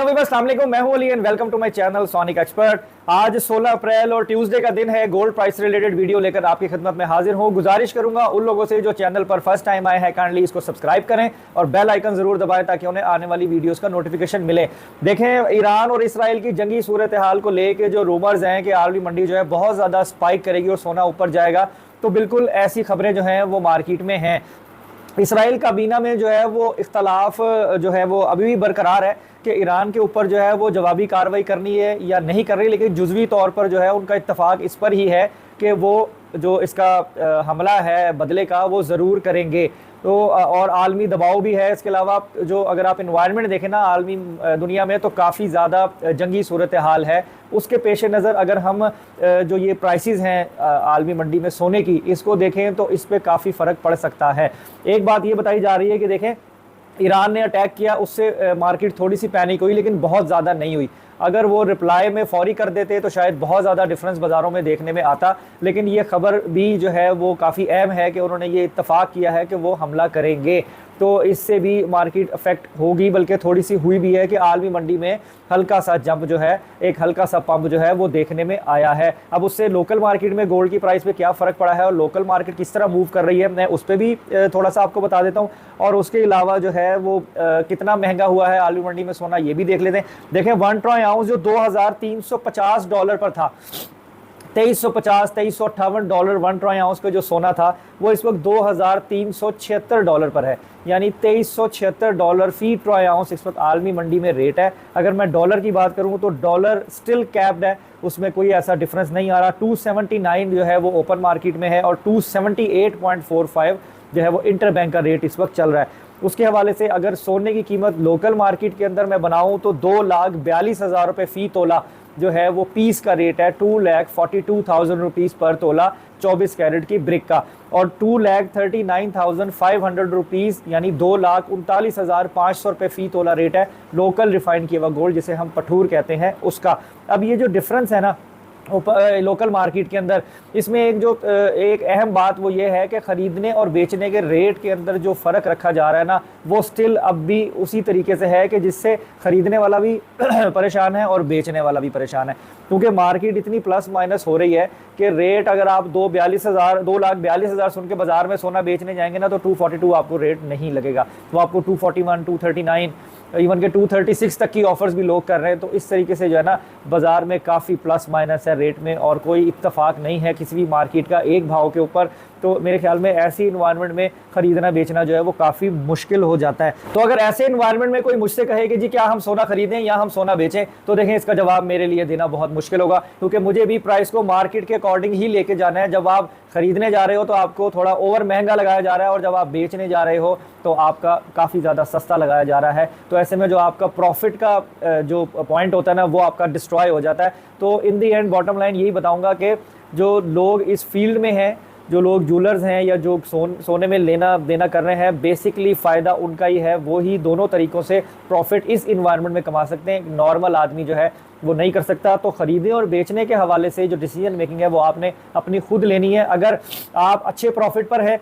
Viewers, अस्सलाम वालेकुम। मैं हूं Ali and welcome to my channel Sonic Expert. आज 16 अप्रैल और ट्यूसडे का दिन है। गोल्ड प्राइस रिलेटेड वीडियो लेकर आपकी खिदमत में हाजिर हूं। गुजारिश करूंगा उन लोगों से जो चैनल पर फर्स्ट टाइम आए हैं, काइंडली इसको सब्सक्राइब करें और बेल आइकन जरूर दबाएं ताकि उन्हें आने वाली वीडियोस का नोटिफिकेशन मिले। देखें, ईरान और इसराइल की जंगी सूरत हाल को लेकर जो रूमर्स हैं कि आलमी मंडी जो है बहुत ज़्यादा स्पाइक करेगी और सोना ऊपर जाएगा, तो बिल्कुल ऐसी खबरें जो हैं वो मार्केट में हैं। इसराइल काबीना में जो है वो इख्तलाफ जो है वो अभी भी बरकरार है कि ईरान के ऊपर जो है वो जवाबी कार्रवाई करनी है या नहीं कर रही, लेकिन जुज़वी तौर पर जो है उनका इत्तफाक इस पर ही है कि वो जो इसका हमला है बदले का वो ज़रूर करेंगे। तो और आलमी दबाव भी है। इसके अलावा जो अगर आप इन्वायरमेंट देखें ना आलमी दुनिया में, तो काफ़ी ज़्यादा जंगी सूरत हाल है। उसके पेश नज़र अगर हम जो ये प्राइसेस हैं आलमी मंडी में सोने की, इसको देखें तो इस पर काफ़ी फ़र्क पड़ सकता है। एक बात ये बताई जा रही है कि देखें, ईरान ने अटैक किया, उससे मार्केट थोड़ी सी पैनिक हुई, लेकिन बहुत ज़्यादा नहीं हुई। अगर वो रिप्लाई में फौरी कर देते तो शायद बहुत ज़्यादा डिफरेंस बाज़ारों में देखने में आता, लेकिन ये खबर भी जो है वो काफ़ी अहम है कि उन्होंने ये इत्तफाक किया है कि वो हमला करेंगे। तो इससे भी मार्केट अफेक्ट होगी, बल्कि थोड़ी सी हुई भी है कि आलमी मंडी में हल्का सा जंप जो है, एक हल्का सा पंप जो है वो देखने में आया है। अब उससे लोकल मार्केट में गोल्ड की प्राइस पे क्या फ़र्क पड़ा है और लोकल मार्केट किस तरह मूव कर रही है, मैं उस पर भी थोड़ा सा आपको बता देता हूँ। और उसके अलावा जो है वो कितना महंगा हुआ है आलमी मंडी में सोना, ये भी देख लेते हैं। देखें, 1 ट्रॉय आउंस जो $2350 पर था, 2358 1 ट्रॉय आउंस का जो सोना था, वो इस वक्त $2376 पर है, यानी $2376 फी ट्रॉय आउंस इस वक्त आलमी मंडी में रेट है। अगर मैं डॉलर की बात करूं तो डॉलर स्टिल कैप्ड है, उसमें कोई ऐसा डिफरेंस नहीं आ रहा। 279 जो है वो ओपन मार्केट में है और 278.45 जो है वो इंटर बैंक का रेट इस वक्त चल रहा है। उसके हवाले से अगर सोने की कीमत लोकल मार्केट के अंदर मैं बनाऊं तो 2,42,000 रुपये फ़ी तोला जो है वो पीस का रेट है। 2,42,000 रुपीज़ पर तोला 24 कैरेट की ब्रिक का, और 2,39,500 रुपीज़ यानी 2,39,500 रुपये फ़ी तोला रेट है लोकल रिफाइंड किया हुआ गोल्ड, जिसे हम पठूर कहते हैं, उसका। अब ये जो डिफरेंस है ना लोकल मार्केट के अंदर, इसमें एक अहम बात वो ये है कि ख़रीदने और बेचने के रेट के अंदर जो फ़र्क रखा जा रहा है ना, वो स्टिल अब भी उसी तरीके से है कि जिससे ख़रीदने वाला भी परेशान है और बेचने वाला भी परेशान है। क्योंकि मार्केट इतनी प्लस माइनस हो रही है कि रेट अगर आप 2,42,000 सुन के बाज़ार में सोना बेचने जाएंगे ना, तो 242 आपको रेट नहीं लगेगा, वो आपको 241, 239, इवन के 236 तक की ऑफर्स भी लोग कर रहे हैं। तो इस तरीके से जो है ना बाज़ार में काफ़ी प्लस माइनस है रेट में, और कोई इत्तफाक नहीं है किसी भी मार्केट का एक भाव के ऊपर। तो मेरे ख्याल में ऐसी इन्वायरमेंट में ख़रीदना बेचना जो है वो काफ़ी मुश्किल हो जाता है। तो अगर ऐसे इन्वायरमेंट में कोई मुझसे कहे कि जी क्या हम सोना खरीदें या हम सोना बेचें, तो देखें इसका जवाब मेरे लिए देना बहुत मुश्किल होगा, क्योंकि मुझे भी प्राइस को मार्केट के अकॉर्डिंग ही लेके जाना है। जब आप खरीदने जा रहे हो तो आपको थोड़ा ओवर महंगा लगाया जा रहा है, और जब आप बेचने जा रहे हो तो आपका काफ़ी ज़्यादा सस्ता लगाया जा रहा है। तो ऐसे में जो आपका प्रॉफिट का जो पॉइंट होता है ना, वो आपका डिस्ट्रॉय हो जाता है। तो इन दी एंड बॉटम लाइन यही बताऊंगा कि जो लोग इस फील्ड में हैं, जो लोग जूलर्स हैं या जो सोने में लेना देना कर रहे हैं, बेसिकली फ़ायदा उनका ही है। वो ही दोनों तरीक़ों से प्रॉफिट इस इन्वायरमेंट में कमा सकते हैं, नॉर्मल आदमी जो है वो नहीं कर सकता। तो ख़रीदने और बेचने के हवाले से जो डिसीजन मेकिंग है वो आपने अपनी खुद लेनी है। अगर आप अच्छे प्रॉफिट पर है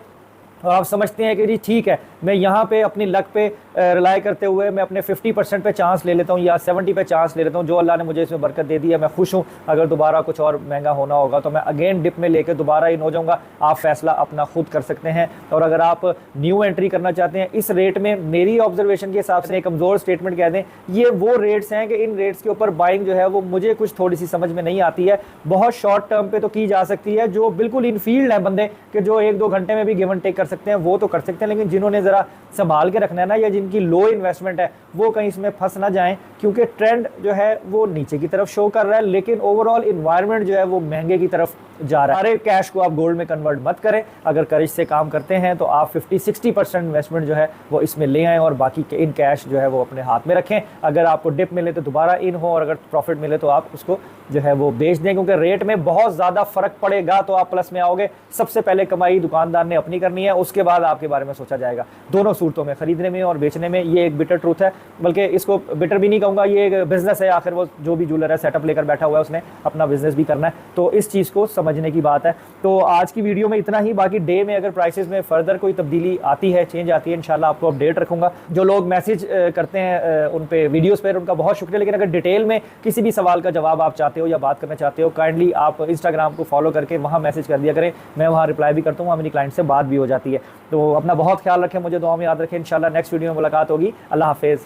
और आप समझते हैं कि जी ठीक है, मैं यहाँ पे अपनी लक पे रिलाई करते हुए मैं अपने 50% पे चांस ले लेता हूँ या 70 पे चांस ले लेता हूँ, जो अल्लाह ने मुझे इसमें बरकत दे दी है, मैं खुश हूँ। अगर दोबारा कुछ और महंगा होना होगा तो मैं अगेन डिप में लेके दोबारा इन हो जाऊँगा। आप फैसला अपना खुद कर सकते हैं। और अगर आप न्यू एंट्री करना चाहते हैं इस रेट में, मेरी ऑब्जर्वेशन के हिसाब से एक कमज़ोर स्टेटमेंट कह दें, ये वो रेट्स हैं कि इन रेट्स के ऊपर बाइंग जो है वो मुझे कुछ थोड़ी सी समझ में नहीं आती है। बहुत शॉर्ट टर्म पर तो की जा सकती है, जो बिल्कुल इन फील्ड है बंदे कि जो 1-2 घंटे में भी गिव एंड टेक कर सकते हैं, वो तो कर सकते हैं। लेकिन जिन्होंने ज़रा संभाल के रखना है ना, या जिनकी लो इन्वेस्टमेंट है, वो कहीं इसमें फंस ना जाएं, क्योंकि ट्रेंड जो है वो नीचे की तरफ शो कर रहा है, लेकिन ओवरऑल इन्वायरमेंट जो है वो महंगे की तरफ जा रहा है। सारे कैश को आप गोल्ड में कन्वर्ट मत करें। अगर करेज से काम करते हैं तो आप 50-60% इन्वेस्टमेंट जो है वो इसमें ले आएँ और बाकी के इन कैश जो है वो अपने हाथ में रखें। अगर आपको डिप मिले तो दोबारा इन हो, और अगर प्रॉफिट मिले तो आप उसको जो है वो बेच दें, क्योंकि रेट में बहुत ज़्यादा फ़र्क पड़ेगा तो आप प्लस में आओगे। सबसे पहले कमाई दुकानदार ने अपनी करनी है, उसके बाद आपके बारे में सोचा जाएगा। दोनों सूरतों में, खरीदने में और बेचने में, ये एक बिटर ट्रूथ है, बल्कि इसको बिटर भी नहीं कहूँगा, ये एक बिजनेस है। आखिर वो जो भी ज्वेलर है सेटअप लेकर बैठा हुआ है, उसने अपना बिजनेस भी करना है, तो इस चीज़ को समझने की बात है। तो आज की वीडियो में इतना ही। बाकी डे में अगर प्राइसेस में फर्दर कोई तब्दीली आती है, चेंज आती है, इंशाल्लाह आपको अपडेट रखूंगा। जो लोग मैसेज करते हैं उन पे वीडियोस पर, उनका बहुत शुक्रिया। लेकिन अगर डिटेल में किसी भी सवाल का जवाब आप चाहते हो या बात करना चाहते हो, काइंडली आप इंस्टाग्राम को फॉलो करके वहाँ मैसेज कर दिया करें, मैं वहाँ रिप्लाई भी करता हूँ, वहाँ मेरी क्लाइंट से बात भी हो जाती है। तो अपना बहुत ख्याल रखें, मुझे दुआ में याद रखें। इंशाल्लाह नेक्स्ट वीडियो में मुलाकात होगी। अल्लाह हाफिज़।